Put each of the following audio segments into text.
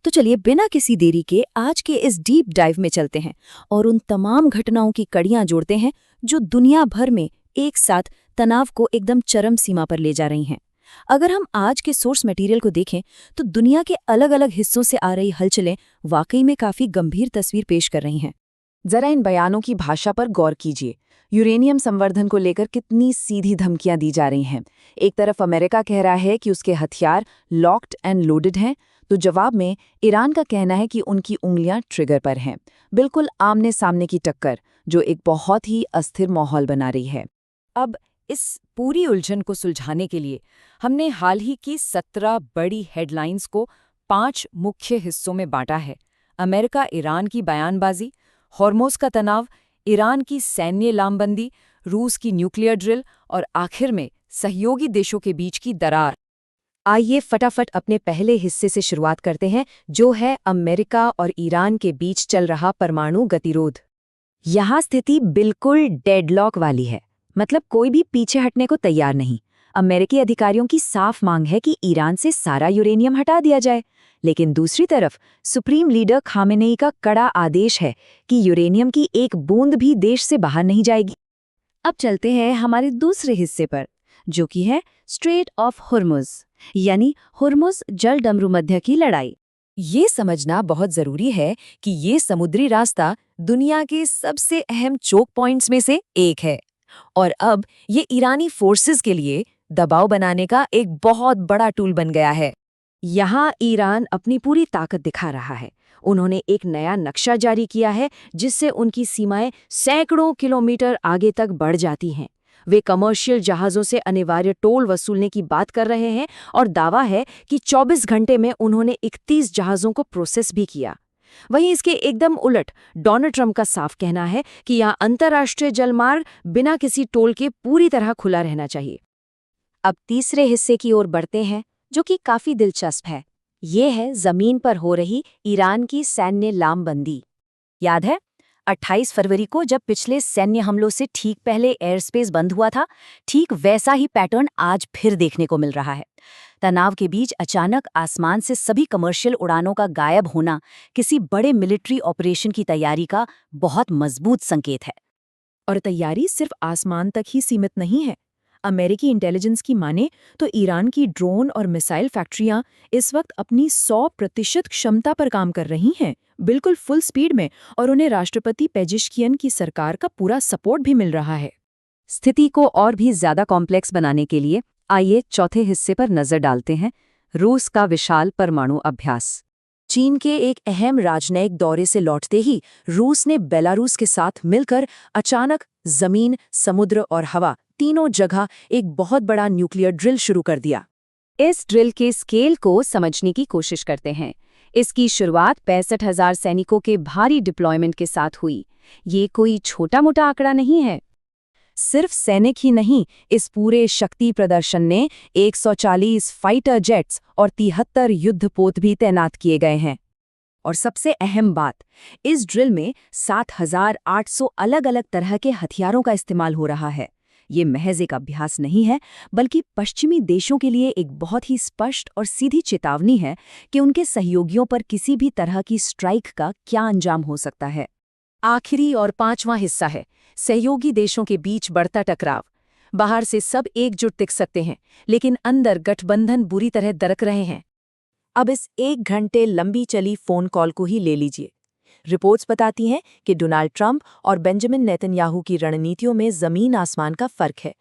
तो चलिए बिना किसी देरी के आज के इस डीप डाइव में चलते हैं और उन तमाम घटनाओं की कड़ियां जोड़ते हैं जो दुनिया भर में एक साथ तनाव को एकदम चरम सीमा पर ले जा रही हैं। अगर हम आज के सोर्स मटेरियल को देखें तो दुनिया के अलग अलग हिस्सों से आ रही हलचलें वाकई में काफी गंभीर तस्वीर पेश कर रही हैं। जरा इन बयानों की भाषा पर गौर कीजिए। यूरेनियम संवर्धन को लेकर कितनी सीधी धमकियां दी जा रही हैं। एक तरफ अमेरिका कह रहा है कि उसके हथियार लॉक्ड एंड लोडेड हैं, तो जवाब में ईरान का कहना है कि उनकी उंगलियां ट्रिगर पर हैं। बिल्कुल आमने सामने की टक्कर, जो एक बहुत ही अस्थिर माहौल बना रही है। अब इस पूरी उलझन को सुलझाने के लिए हमने हाल ही की 17 बड़ी हेडलाइंस को 5 मुख्य हिस्सों में बांटा है। अमेरिका ईरान की बयानबाजी, हॉर्मोज़ का तनाव, ईरान की सैन्य लामबंदी, रूस की न्यूक्लियर ड्रिल और आखिर में सहयोगी देशों के बीच की दरार। आइए फटाफट अपने पहले हिस्से से शुरुआत करते हैं, जो है अमेरिका और ईरान के बीच चल रहा परमाणु गतिरोध। यहाँ स्थिति बिल्कुल डेडलॉक वाली है, मतलब कोई भी पीछे हटने को तैयार नहीं। अमेरिकी अधिकारियों की साफ मांग है कि ईरान से सारा यूरेनियम हटा दिया जाए, लेकिन दूसरी तरफ सुप्रीम लीडर खामेनेई का कड़ा आदेश है कि यूरेनियम की एक बूंद भी देश से बाहर नहीं जाएगी। अब चलते हैं हमारे दूसरे हिस्से पर, जो कि है स्ट्रेट ऑफ हुर्मुज़, यानी हुर्मुज़ जल डमरूमध्य की लड़ाई। ये समझना बहुत जरूरी है कि ये समुद्री रास्ता दुनिया के सबसे अहम चोक पॉइंट्स में से एक है और अब ये ईरानी फोर्सेस के लिए दबाव बनाने का एक बहुत बड़ा टूल बन गया है। यहाँ ईरान अपनी पूरी ताकत दिखा रहा है। उन्होंने एक नया नक्शा जारी किया है जिससे उनकी सीमाएं सैकड़ों किलोमीटर आगे तक बढ़ जाती हैं। वे कमर्शियल जहाज़ों से अनिवार्य टोल वसूलने की बात कर रहे हैं और दावा है कि 24 घंटे में उन्होंने 31 जहाज़ों को प्रोसेस भी किया। वहीं इसके एकदम उलट डोनाल्ड ट्रंप का साफ कहना है कि यहाँ अंतर्राष्ट्रीय जलमार्ग बिना किसी टोल के पूरी तरह खुला रहना चाहिए। अब तीसरे हिस्से की ओर बढ़ते हैं, जो कि काफी दिलचस्प है। ये है जमीन पर हो रही ईरान की सैन्य लामबंदी। याद है 28 फरवरी को जब पिछले सैन्य हमलों से ठीक पहले एयर स्पेस बंद हुआ था, ठीक वैसा ही पैटर्न आज फिर देखने को मिल रहा है। तनाव के बीच अचानक आसमान से सभी कमर्शियल उड़ानों का गायब होना किसी बड़े मिलिट्री ऑपरेशन की तैयारी का बहुत मजबूत संकेत है। और तैयारी सिर्फ आसमान तक ही सीमित नहीं है। अमेरिकी इंटेलिजेंस की माने तो ईरान की ड्रोन और मिसाइल फैक्ट्रियां इस वक्त अपनी 100% क्षमता पर काम कर रही हैं, बिल्कुल फुल स्पीड में, और उन्हें राष्ट्रपति पेजिशकियन की सरकार का पूरा सपोर्ट भी मिल रहा है। स्थिति को और भी ज्यादा कॉम्प्लेक्स बनाने के लिए आइए चौथे हिस्से पर नजर डालते हैं, रूस का विशाल परमाणु अभ्यास। चीन के एक अहम राजनयिक दौरे से लौटते ही रूस ने बेलारूस के साथ मिलकर अचानक जमीन, समुद्र और हवा तीनों जगह एक बहुत बड़ा न्यूक्लियर ड्रिल शुरू कर दिया। इस ड्रिल के स्केल को समझने की कोशिश करते हैं। इसकी शुरुआत 65,000 सैनिकों के भारी डिप्लॉयमेंट के साथ हुई। ये कोई छोटा मोटा आंकड़ा नहीं है। सिर्फ सैनिक ही नहीं, इस पूरे शक्ति प्रदर्शन ने 140 फाइटर जेट्स और 73 युद्धपोत भी तैनात किए गए हैं। और सबसे अहम बात, इस ड्रिल में 7,800 अलग अलग तरह के हथियारों का इस्तेमाल हो रहा है। ये महज एक अभ्यास नहीं है, बल्कि पश्चिमी देशों के लिए एक बहुत ही स्पष्ट और सीधी चेतावनी है कि उनके सहयोगियों पर किसी भी तरह की स्ट्राइक का क्या अंजाम हो सकता है। आखिरी और 5वां हिस्सा है सहयोगी देशों के बीच बढ़ता टकराव। बाहर से सब एकजुट दिख सकते हैं, लेकिन अंदर गठबंधन बुरी तरह दरक रहे हैं। अब इस 1 घंटे लंबी चली फोन कॉल को ही ले लीजिए। रिपोर्ट्स बताती हैं कि डोनाल्ड ट्रंप और बेंजामिन नेतन्याहू की रणनीतियों में जमीन आसमान का फर्क है।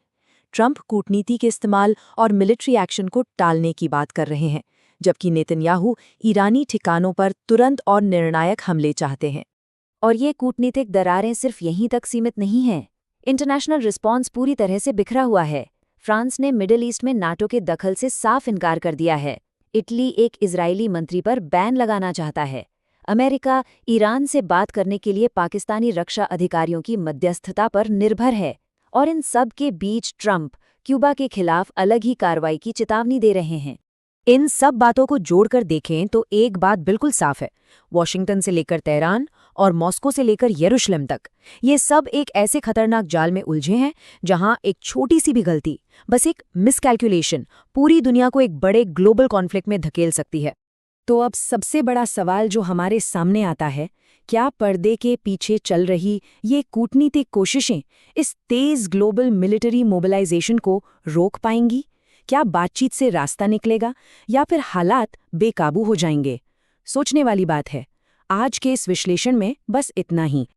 ट्रंप कूटनीति के इस्तेमाल और मिलिट्री एक्शन को टालने की बात कर रहे हैं, जबकि नेतन्याहू ईरानी ठिकानों पर तुरंत और निर्णायक हमले चाहते हैं। और ये कूटनीतिक दरारें सिर्फ यहीं तक सीमित नहीं हैं। इंटरनेशनल रिस्पॉन्स पूरी तरह से बिखरा हुआ है। फ्रांस ने मिडिल ईस्ट में नाटो के दखल से साफ इनकार कर दिया है। इटली एक इजरायली मंत्री पर बैन लगाना चाहता है। अमेरिका ईरान से बात करने के लिए पाकिस्तानी रक्षा अधिकारियों की मध्यस्थता पर निर्भर है। और इन सब के बीच ट्रंप क्यूबा के खिलाफ अलग ही कार्रवाई की चेतावनी दे रहे हैं। इन सब बातों को जोड़कर देखें तो एक बात बिल्कुल साफ है, वॉशिंगटन से लेकर तेहरान और मॉस्को से लेकर यरूशलेम तक, ये सब एक ऐसे खतरनाक जाल में उलझे हैं जहां एक छोटी सी भी गलती, बस एक मिसकैलकुलेशन, पूरी दुनिया को एक बड़े ग्लोबल कॉन्फ्लिक्ट में धकेल सकती है। तो अब सबसे बड़ा सवाल जो हमारे सामने आता है, क्या पर्दे के पीछे चल रही ये कूटनीतिक कोशिशें इस तेज ग्लोबल मिलिट्री मोबिलाइजेशन को रोक पाएंगी? क्या बातचीत से रास्ता निकलेगा या फिर हालात बेकाबू हो जाएंगे? सोचने वाली बात है। आज के इस विश्लेषण में बस इतना ही।